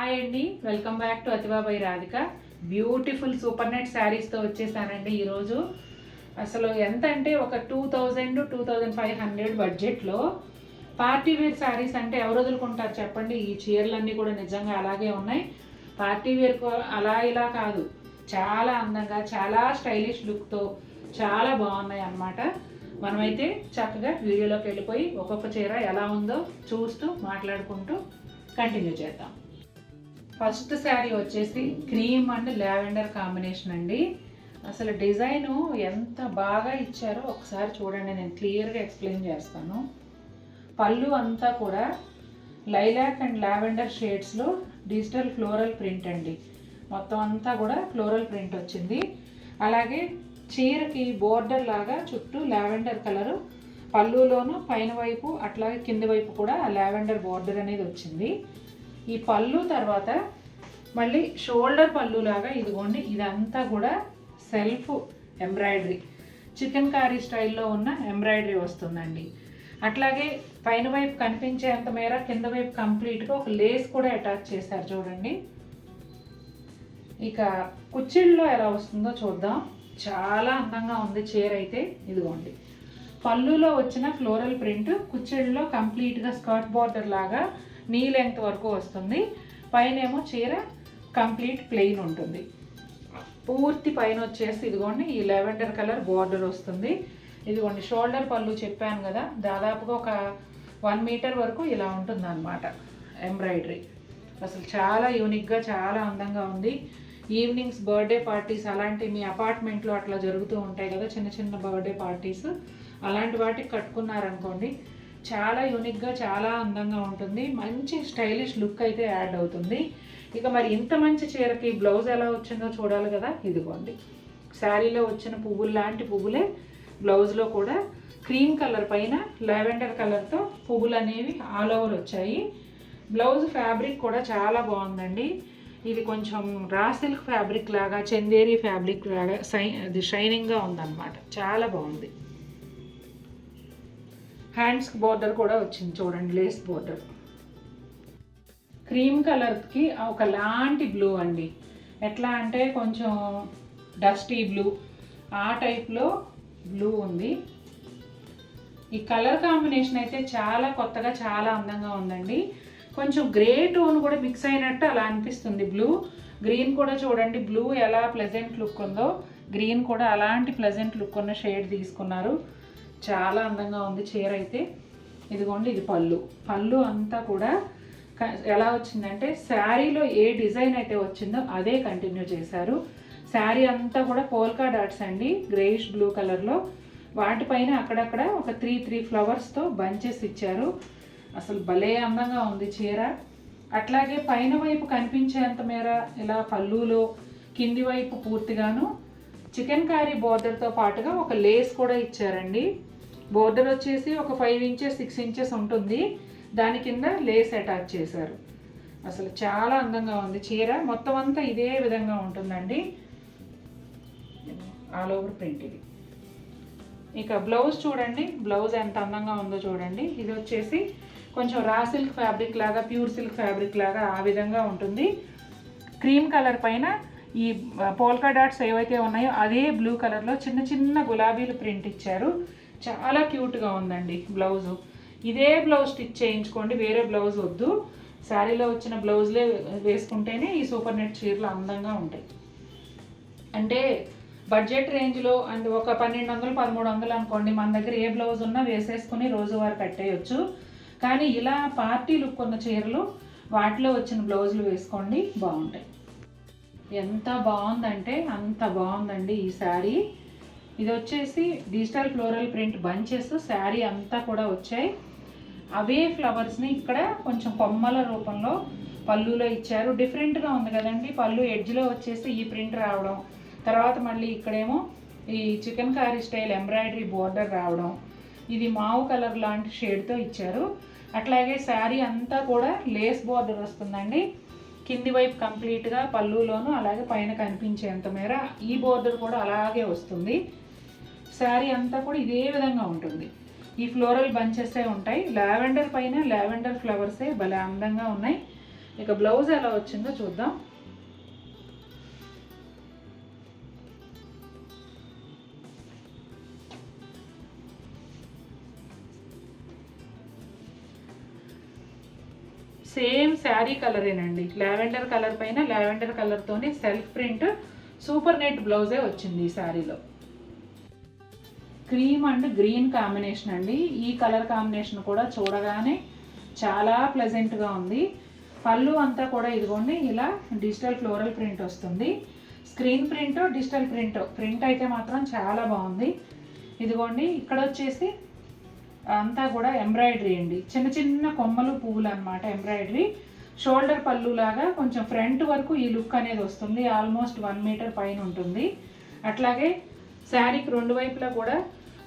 Hi అండి, welcome back to Atibabai Radhika. Beautiful super net శారీస్తో వచ్చేసానండి ఈరోజు. అసలు ఎంత అంటే ఒక 2000-2500 బడ్జెట్లో పార్టీ వేర్ శారీస్ అంటే ఎవరు వదులుకుంటారు చెప్పండి. ఈ చీరలన్నీ కూడా నిజంగా అలాగే ఉన్నాయి. పార్టీ వేర్ అలా ఇలా కాదు, చాలా అందంగా చాలా స్టైలిష్ లుక్తో చాలా బాగున్నాయి అన్నమాట. మనమైతే చక్కగా వీడియోలోకి వెళ్ళిపోయి ఒక్కొక్క చీర ఎలా ఉందో చూస్తూ మాట్లాడుకుంటూ కంటిన్యూ చేద్దాం. ఫస్ట్ శారీ వచ్చేసి క్రీమ్ అండ్ లావెండర్ కాంబినేషన్ అండి. అసలు డిజైను ఎంత బాగా ఇచ్చారో ఒకసారి చూడండి, నేను క్లియర్గా ఎక్స్ప్లెయిన్ చేస్తాను. పళ్ళు అంతా కూడా లైలాక్ అండ్ లావెండర్ షేడ్స్లో డిజిటల్ ఫ్లోరల్ ప్రింట్ అండి. మొత్తం అంతా కూడా ఫ్లోరల్ ప్రింట్ వచ్చింది. అలాగే చీరకి బోర్డర్ లాగా చుట్టూ లావెండర్ కలరు, పళ్ళులోనూ పైన వైపు అట్లాగే కింది వైపు కూడా లావెండర్ బోర్డర్ అనేది వచ్చింది. ఈ పళ్ళు తర్వాత మళ్ళీ షోల్డర్ పళ్ళు లాగా ఇదిగోండి, ఇదంతా కూడా సెల్ఫ్ ఎంబ్రాయిడరీ, చికెన్ కారీ స్టైల్లో ఉన్న ఎంబ్రాయిడరీ వస్తుందండి. అట్లాగే పైన వైపు కనిపించేంత మేర కింద వైపు కంప్లీట్గా ఒక లేస్ కూడా అటాచ్ చేశారు చూడండి. ఇక కుచ్చిళ్ళలో ఎలా వస్తుందో చూద్దాం. చాలా అందంగా ఉంది చీర అయితే. ఇదిగోండి, పళ్ళులో వచ్చిన ఫ్లోరల్ ప్రింట్ కుచ్చిళ్ళలో కంప్లీట్గా స్కర్ట్ బార్డర్ లాగా నీ లెంగ్త్ వరకు వస్తుంది. పైన ఏమో చీర కంప్లీట్ ప్లెయిన్ ఉంటుంది. పూర్తి పైన వచ్చేసి ఇదిగోండి ఈ లెవెండర్ కలర్ బార్డర్ వస్తుంది. ఇదిగోండి షోల్డర్ పళ్ళు చెప్పాను కదా, దాదాపుగా ఒక 1 మీటర్ వరకు ఇలా ఉంటుంది అన్నమాట ఎంబ్రాయిడరీ. అసలు చాలా యూనిక్గా చాలా అందంగా ఉంది. ఈవినింగ్స్ బర్త్డే పార్టీస్ అలాంటి మీ అపార్ట్మెంట్లో అట్లా జరుగుతూ ఉంటాయి కదా, చిన్న చిన్న బర్త్డే పార్టీస్, అలాంటి వాటికి కట్టుకున్నారనుకోండి చాలా యూనిక్గా చాలా అందంగా ఉంటుంది. మంచి స్టైలిష్ లుక్ అయితే యాడ్ అవుతుంది. ఇక మరి ఇంత మంచి చీరకి బ్లౌజ్ ఎలా వచ్చిందో చూడాలి కదా. ఇదిగోండి శారీలో వచ్చిన పువ్వులు లాంటి పువ్వులే బ్లౌజ్లో కూడా క్రీమ్ కలర్ పైన లావెండర్ కలర్తో పువ్వులు అనేవి ఆల్ ఓవర్ వచ్చాయి. బ్లౌజ్ ఫ్యాబ్రిక్ కూడా చాలా బాగుందండి. ఇది కొంచెం రా సిల్క్ ఫ్యాబ్రిక్ లాగా, చందేరి ఫ్యాబ్రిక్ లాగా అది షైనింగ్గా ఉందన్నమాట. చాలా బాగుంది. హ్యాండ్స్కి బోర్డర్ కూడా వచ్చింది చూడండి, లేస్ బోర్డర్. క్రీమ్ కలర్కి ఒకలాంటి బ్లూ అండి. ఎట్లా అంటే కొంచెం డస్టీ బ్లూ, ఆ టైప్లో బ్లూ ఉంది. ఈ కలర్ కాంబినేషన్ అయితే చాలా కొత్తగా చాలా అందంగా ఉందండి. కొంచెం గ్రే టోన్ కూడా మిక్స్ అయినట్టు అలా అనిపిస్తుంది. బ్లూ గ్రీన్ కూడా చూడండి, బ్లూ ఎలా ప్లెజెంట్ లుక్ ఉందో గ్రీన్ కూడా అలాంటి ప్లెజెంట్ లుక్ ఉన్న షేడ్ తీసుకున్నారు. చాలా అందంగా ఉంది చీర అయితే. ఇదిగోండి ఇది పళ్ళు. పళ్ళు అంతా కూడా ఎలా వచ్చిందంటే శారీలో ఏ డిజైన్ అయితే వచ్చిందో అదే కంటిన్యూ చేశారు. శారీ అంతా కూడా పోల్కా డాట్స్ అండి, గ్రేయిష్ బ్లూ కలర్లో. వాటిపైన అక్కడక్కడ ఒక 3 ఫ్లవర్స్తో బంచెస్ ఇచ్చారు. అసలు భలే అందంగా ఉంది చీర. అట్లాగే పైన వైపు కనిపించేంత మేర ఇలా పళ్ళులో కింది వైపు పూర్తిగాను చికెన్ కారీ బోర్డర్తో పాటుగా ఒక లేస్ కూడా ఇచ్చారండి. బోర్డర్ వచ్చేసి ఒక 5 ఇంచెస్ 6 ఇంచెస్ ఉంటుంది, దాని కింద లేస్ అటాచ్ చేశారు. అసలు చాలా అందంగా ఉంది చీర. మొత్తం అంతా ఇదే విధంగా ఉంటుందండి, ఆల్ ఓవర్ ప్రింట్ ఇది. ఇక బ్లౌజ్ చూడండి, బ్లౌజ్ ఎంత అందంగా ఉందో చూడండి. ఇది వచ్చేసి కొంచెం రా సిల్క్ ఫ్యాబ్రిక్ లాగా, ప్యూర్ సిల్క్ ఫ్యాబ్రిక్ లాగా ఆ విధంగా ఉంటుంది. క్రీమ్ కలర్ పైన ఈ పోల్కా డాట్స్ ఏవైతే ఉన్నాయో అదే బ్లూ కలర్లో చిన్న చిన్న గులాబీలు ప్రింట్ ఇచ్చారు. చాలా క్యూట్గా ఉందండి బ్లౌజు. ఇదే బ్లౌజ్ స్టిచ్ చేయించుకోండి, వేరే బ్లౌజ్ వద్దు. శారీలో వచ్చిన బ్లౌజ్లే వేసుకుంటేనే ఈ సూపర్ నెట్ చీరలు అందంగా ఉంటాయి. అంటే బడ్జెట్ రేంజ్లో అండ్ ఒక 1200-1300 అనుకోండి, మన దగ్గర ఏ బ్లౌజ్ ఉన్నా వేసేసుకుని రోజువారీ కట్టేయచ్చు. కానీ ఇలా పార్టీ లుక్ ఉన్న చీరలు వాటిలో వచ్చిన బ్లౌజులు వేసుకోండి, బాగుంటాయి. ఎంత బాగుందంటే అంత బాగుందండి ఈ శారీ. ఇది వచ్చేసి digital floral print bunches sari అంతా కూడా వచ్చాయి. అవే ఫ్లవర్స్ని ఇక్కడ కొంచెం కొమ్మల రూపంలో పళ్ళులో ఇచ్చారు. డిఫరెంట్గా ఉంది కదండి. పళ్ళు ఎడ్జ్లో వచ్చేసి ఈ ప్రింట్ రావడం, తర్వాత మళ్ళీ ఇక్కడేమో ఈ chicken curry style embroidery border రావడం, ఇది మావు కలర్ లాంటి షేడ్తో ఇచ్చారు. అట్లాగే శారీ అంతా కూడా లేస్ బోర్డర్ వస్తుందండి. కింది వైపు కంప్లీట్గా పళ్ళులోను అలాగే పైన కనిపించేంత మేర ఈ బోర్డర్ కూడా అలాగే వస్తుంది. శారీ అంతా కూడా ఇదే విధంగా ఉంటుంది. ఈ ఫ్లోరల్ బంచెసే ఉంటాయి. లావెండర్ పైన లావెండర్ ఫ్లవర్సే భలే అందంగా ఉన్నాయి. ఇక బ్లౌజ్ ఎలా వచ్చిందో చూద్దాం. సేమ్ శారీ కలరేనండి, లావెండర్ కలర్ పైన లావెండర్ కలర్తోనే సెల్ఫ్ ప్రింట్ సూపర్ నెట్ బ్లౌజే వచ్చింది ఈ శారీలో. క్రీమ్ అండ్ గ్రీన్ కాంబినేషన్ అండి. ఈ కలర్ కాంబినేషన్ కూడా చూడగానే చాలా ప్లెజెంట్గా ఉంది. పళ్ళు అంతా కూడా ఇదిగోండి ఇలా డిజిటల్ ఫ్లోరల్ ప్రింట్ వస్తుంది. స్క్రీన్ ప్రింట్ డిజిటల్ ప్రింట్ అయితే మాత్రం చాలా బాగుంది. ఇదిగోండి ఇక్కడ వచ్చేసి అంతా కూడా ఎంబ్రాయిడరీ అండి, చిన్న చిన్న కొమ్మలు పువ్వులు అనమాట ఎంబ్రాయిడరీ. షోల్డర్ పళ్ళు లాగా కొంచెం ఫ్రంట్ వరకు ఈ లుక్ అనేది వస్తుంది. ఆల్మోస్ట్ 1 మీటర్ పైన ఉంటుంది. అట్లాగే శారీకి రెండు వైపులా కూడా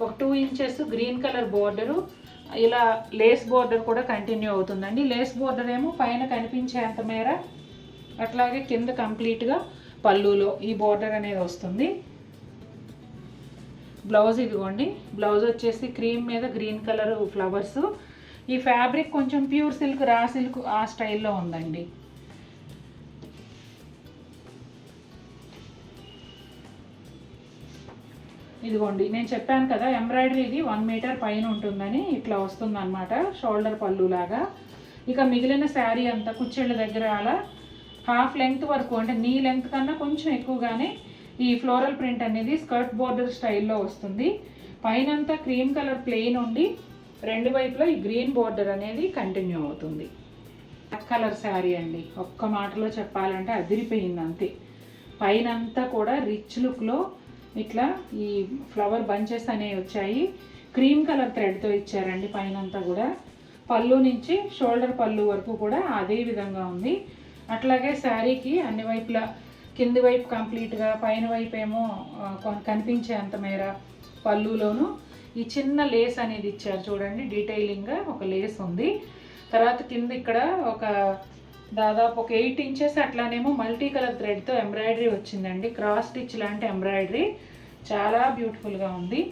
ఒక 2 ఇంచెస్ గ్రీన్ కలర్ బోర్డరు, ఇలా లేస్ బోర్డర్ కూడా కంటిన్యూ అవుతుందండి. లేస్ బోర్డర్ ఏమో పైన కనిపించేంత మేర, అట్లాగే కింద కంప్లీట్గా పళ్ళులో ఈ బోర్డర్ అనేది వస్తుంది. బ్లౌజ్ ఇదిగోండి, బ్లౌజ్ వచ్చేసి క్రీమ్ మీద గ్రీన్ కలర్ ఫ్లవర్స్. ఈ ఫ్యాబ్రిక్ కొంచెం ప్యూర్ సిల్క్, రా సిల్క్ ఆ స్టైల్లో ఉందండి. ఇదిగోండి నేను చెప్పాను కదా ఎంబ్రాయిడరీ ఇది 1 మీటర్ పైన ఉంటుందని, ఇట్లా వస్తుంది అనమాట షోల్డర్ పళ్ళు లాగా. ఇక మిగిలిన శారీ అంతా కుచ్చిళ్ళ దగ్గర అలా హాఫ్ లెంగ్త్ వరకు, అంటే నీ లెంగ్త్ కన్నా కొంచెం ఎక్కువగానే ఈ ఫ్లోరల్ ప్రింట్ అనేది స్కర్ట్ బోర్డర్ స్టైల్లో వస్తుంది. పైనంతా క్రీమ్ కలర్ ప్లెయిన్ ఉండి రెండు వైపులా ఈ గ్రీన్ బోర్డర్ అనేది కంటిన్యూ అవుతుంది. బ్లాక్ కలర్ శారీ అండి, ఒక్క మాటలో చెప్పాలంటే అదిరిపోయింది అంతే. పైనంతా కూడా రిచ్ లుక్లో ఇట్లా ఈ ఫ్లవర్ బంచెస్ అనేవి వచ్చాయి. క్రీమ్ కలర్ థ్రెడ్తో ఇచ్చారండి పైనంతా కూడా. పళ్ళు నుంచి షోల్డర్ పళ్ళు వరకు కూడా అదే విధంగా ఉంది. అట్లాగే శారీకి అన్ని వైపులా కింది వైపు కంప్లీట్గా, పైన వైపు ఏమో కనిపించే అంత మేర పళ్ళులోను ఈ చిన్న లేస్ అనేది ఇచ్చారు చూడండి, డీటెయిలింగ్గా ఒక లేస్ ఉంది. తర్వాత కింద ఇక్కడ ఒక దాదాపు ఒక 8 ఇంచెస్ అట్లానేమో మల్టీ కలర్ థ్రెడ్తో ఎంబ్రాయిడరీ వచ్చిందండి. క్రాస్ స్టిచ్ లాంటి ఎంబ్రాయిడరీ చాలా బ్యూటిఫుల్గా ఉంది.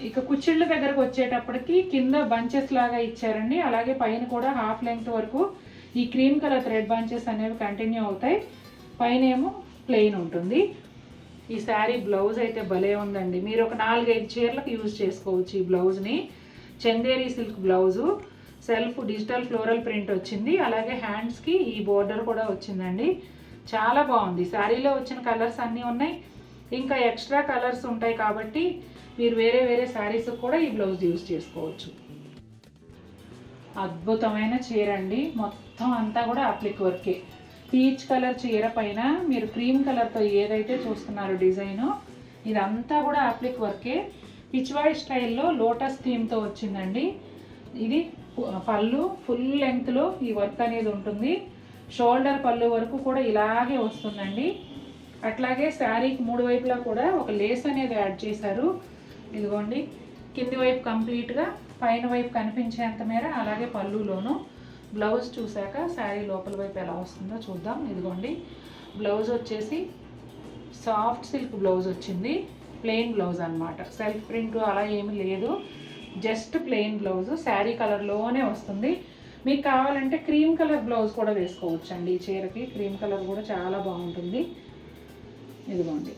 ఇక కుచ్చిళ్ళ దగ్గరకు వచ్చేటప్పటికి కింద బంచెస్ లాగా ఇచ్చారండి. అలాగే పైన కూడా హాఫ్ లెంగ్త్ వరకు ఈ క్రీమ్ కలర్ థ్రెడ్ బంచెస్ అనేవి కంటిన్యూ అవుతాయి. పైన ఏమో ప్లెయిన్ ఉంటుంది. ఈ శారీ బ్లౌజ్ అయితే భలే ఉందండి. మీరు ఒక 4-5 చీరలకు యూజ్ చేసుకోవచ్చు ఈ బ్లౌజ్ని. Chanderi silk blouse, self digital floral print వచ్చింది. అలాగే హ్యాండ్స్కి ఈ బోర్డర్ కూడా వచ్చిందండి. చాలా బాగుంది. శారీలో వచ్చిన కలర్స్ అన్నీ ఉన్నాయి, ఇంకా ఎక్స్ట్రా కలర్స్ ఉంటాయి కాబట్టి మీరు వేరే వేరే శారీస్ కూడా ఈ బ్లౌజ్ యూజ్ చేసుకోవచ్చు. అద్భుతమైన చీర అండి, మొత్తం అంతా కూడా అప్లిక్ వర్కే. పీచ్ కలర్ చీర పైన మీరు క్రీమ్ కలర్తో ఏదైతే చూస్తున్నారో డిజైను, ఇదంతా కూడా అప్లిక్ వర్కే. పిచ్వాయ్ స్టైల్లో లోటస్ థీమ్తో వచ్చిందండి. ఇది పళ్ళు ఫుల్ లెంగ్త్లో ఈ వర్క్ అనేది ఉంటుంది. షోల్డర్ పళ్ళు వరకు కూడా ఇలాగే వస్తుందండి. అట్లాగే శారీకి 3 వైపులా కూడా ఒక లేస్ అనేది యాడ్ చేశారు. ఇదిగోండి కింది వైపు కంప్లీట్గా, పైన వైపు కనిపించేంత మేర, అలాగే పళ్ళులోను. బ్లౌజ్ చూశాక శారీ లోపల వైపు ఎలా వస్తుందో చూద్దాం. ఇదిగోండి బ్లౌజ్ వచ్చేసి సాఫ్ట్ సిల్క్ బ్లౌజ్ వచ్చింది. ప్లెయిన్ బ్లౌజ్ అనమాట, సెల్ఫ్ ప్రింట్ అలా ఏమీ లేదు, జస్ట్ ప్లెయిన్ బ్లౌజ్. శారీ కలర్లోనే వస్తుంది. మీకు కావాలంటే క్రీమ్ కలర్ బ్లౌజ్ కూడా వేసుకోవచ్చు అండి. ఈ చీరకి క్రీమ్ కలర్ కూడా చాలా బాగుంటుంది. ఇదిగోండి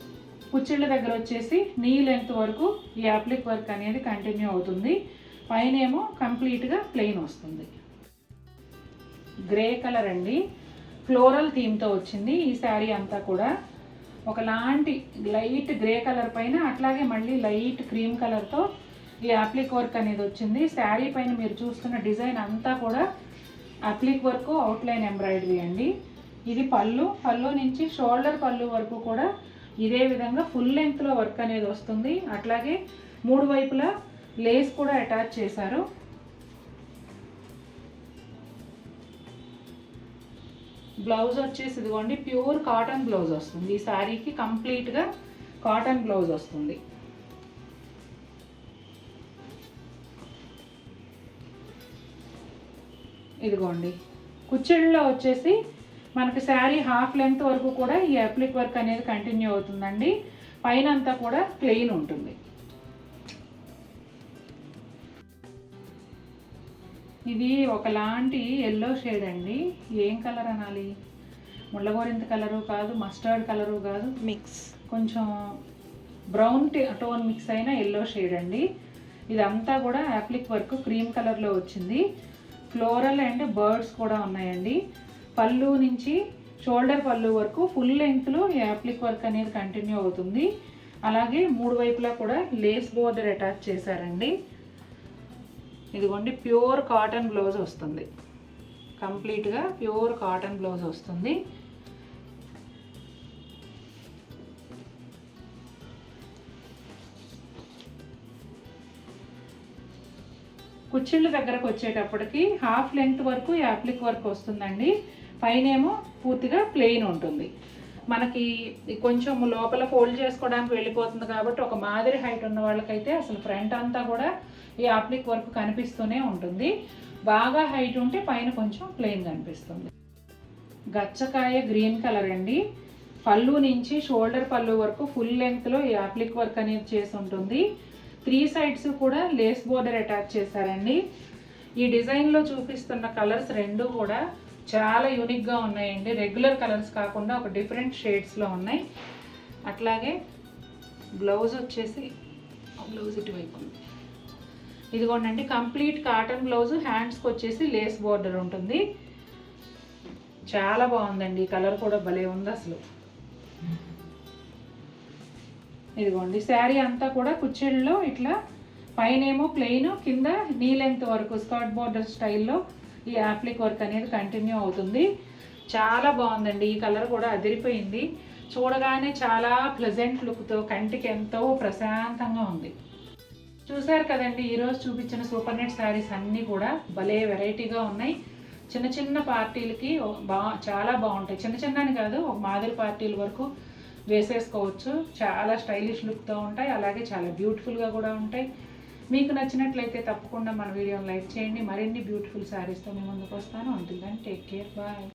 కుచ్చిళ్ళ దగ్గర వచ్చేసి నీ లెంత్ వరకు ఈ అప్లిక్ వర్క్ అనేది కంటిన్యూ అవుతుంది. పైన ఏమో కంప్లీట్గా ప్లెయిన్ వస్తుంది. గ్రే కలర్ అండి, ఫ్లోరల్ థీమ్తో వచ్చింది ఈ శారీ అంతా కూడా. ఒకలాంటి లైట్ గ్రే కలర్ పైన అట్లాగే మళ్ళీ లైట్ క్రీమ్ కలర్తో ఈ అప్లిక్ వర్క్ అనేది వచ్చింది. శారీ పైన మీరు చూస్తున్న డిజైన్ అంతా కూడా అప్లిక్ వర్క్, అవుట్లైన్ ఎంబ్రాయిడరీ అండి. ఇది పళ్ళు, పళ్ళు నుంచి షోల్డర్ పళ్ళు వరకు కూడా ఇదే విధంగా ఫుల్ లెంగ్త్లో వర్క్ అనేది వస్తుంది. అట్లాగే 3 వైపులా లేస్ కూడా అటాచ్ చేశారు. బ్లౌజ్ వచ్చేసి ఇదిగోండి ప్యూర్ కాటన్ బ్లౌజ్ వస్తుంది. ఈ శారీకి కంప్లీట్గా కాటన్ బ్లౌజ్ వస్తుంది. ఇదిగోండి కుచ్చిళ్ళలో వచ్చేసి మనకి శారీ హాఫ్ లెంగ్త్ వరకు కూడా ఈ అప్లిక్ వర్క్ అనేది కంటిన్యూ అవుతుందండి. పైన అంతా కూడా ప్లెయిన్ ఉంటుంది. ఇది ఒకలాంటి ఎల్లో షేడ్ అండి. ఏం కలర్ అనాలి, ముళ్ళగోరింత కలరు కాదు, మస్టర్డ్ కలరు కాదు, మిక్స్ కొంచెం బ్రౌన్ టోన్ మిక్స్ అయిన ఎల్లో షేడ్ అండి. ఇదంతా కూడా యాప్లిక్ వర్క్ క్రీమ్ కలర్లో వచ్చింది. ఫ్లోరల్ అండ్ బర్డ్స్ కూడా ఉన్నాయండి. పళ్ళు నుంచి షోల్డర్ పళ్ళు వరకు ఫుల్ లెంగ్త్లో ఈ యాప్లిక్ వర్క్ అనేది కంటిన్యూ అవుతుంది. అలాగే 3 వైపులా కూడా లేస్ బోర్డర్ అటాచ్ చేశారండి. ఇదిగోండి ప్యూర్ కాటన్ బ్లౌజ్ వస్తుంది, కంప్లీట్గా ప్యూర్ కాటన్ బ్లౌజ్ వస్తుంది. కుచ్చిళ్ళ దగ్గరకు వచ్చేటప్పటికి హాఫ్ లెంగ్త్ వరకు యాప్లిక్ వర్క్ వస్తుందండి. పైనేమో పూర్తిగా ప్లెయిన్ ఉంటుంది. మనకి కొంచెం లోపల ఫోల్డ్ చేసుకోవడానికి వెళ్ళిపోతుంది కాబట్టి ఒక మాదిరి హైట్ ఉన్న వాళ్ళకైతే అసలు ఫ్రంట్ అంతా కూడా ఈ యాప్లిక్ వర్క్ కనిపిస్తూనే ఉంటుంది. బాగా హైట్ ఉంటే పైన కొంచెం ప్లెయిన్ కనిపిస్తుంది. గచ్చకాయ గ్రీన్ కలర్ అండి. పళ్ళు నుంచి షోల్డర్ పళ్ళు వరకు ఫుల్ లెంగ్త్లో ఈ యాప్లిక్ వర్క్ అనేది చేసి ఉంటుంది. 3 సైడ్స్ కూడా లేస్ బోర్డర్ అటాచ్ చేశారండి. ఈ డిజైన్లో చూపిస్తున్న కలర్స్ రెండు కూడా చాలా యూనిక్గా ఉన్నాయండి. రెగ్యులర్ కలర్స్ కాకుండా ఒక డిఫరెంట్ షేడ్స్లో ఉన్నాయి. అట్లాగే బ్లౌజ్ వచ్చేసి బ్లౌజ్ ఇటువైపు ఉంది. ఇదిగోండి కంప్లీట్ కాటన్ బ్లౌజ్, హ్యాండ్స్కి వచ్చేసి లేస్ బోర్డర్ ఉంటుంది. చాలా బాగుందండి. ఈ కలర్ కూడా భలే ఉంది అసలు. ఇదిగోండి శారీ అంతా కూడా కుచ్చిళ్ళలో ఇట్లా పైనేమో ప్లెయిన్, కింద నీ లెంగ్త్ వరకు స్కర్ట్ బోర్డర్ స్టైల్లో ఈ యాప్లిక్ వర్క్ అనేది కంటిన్యూ అవుతుంది. చాలా బాగుందండి. ఈ కలర్ కూడా అదిరిపోయింది. చూడగానే చాలా ప్లెజెంట్ లుక్తో కంటికి ఎంతో ప్రశాంతంగా ఉంది. చూసారు కదండి, ఈరోజు చూపించిన సూపర్ నెట్ శారీస్ అన్నీ కూడా భలే వెరైటీగా ఉన్నాయి. చిన్న చిన్న పార్టీలకి చాలా బాగుంటాయి. చిన్న చిన్నని కాదు, ఒక మాదిరి పార్టీల వరకు వేసేసుకోవచ్చు. చాలా స్టైలిష్ లుక్తో ఉంటాయి, అలాగే చాలా బ్యూటిఫుల్గా కూడా ఉంటాయి. మీకు నచ్చినట్లయితే తప్పకుండా మన వీడియోని లైక్ చేయండి. మరిన్ని బ్యూటిఫుల్ శారీస్తో మీ ముందుకు వస్తాను. Until then take care, bye.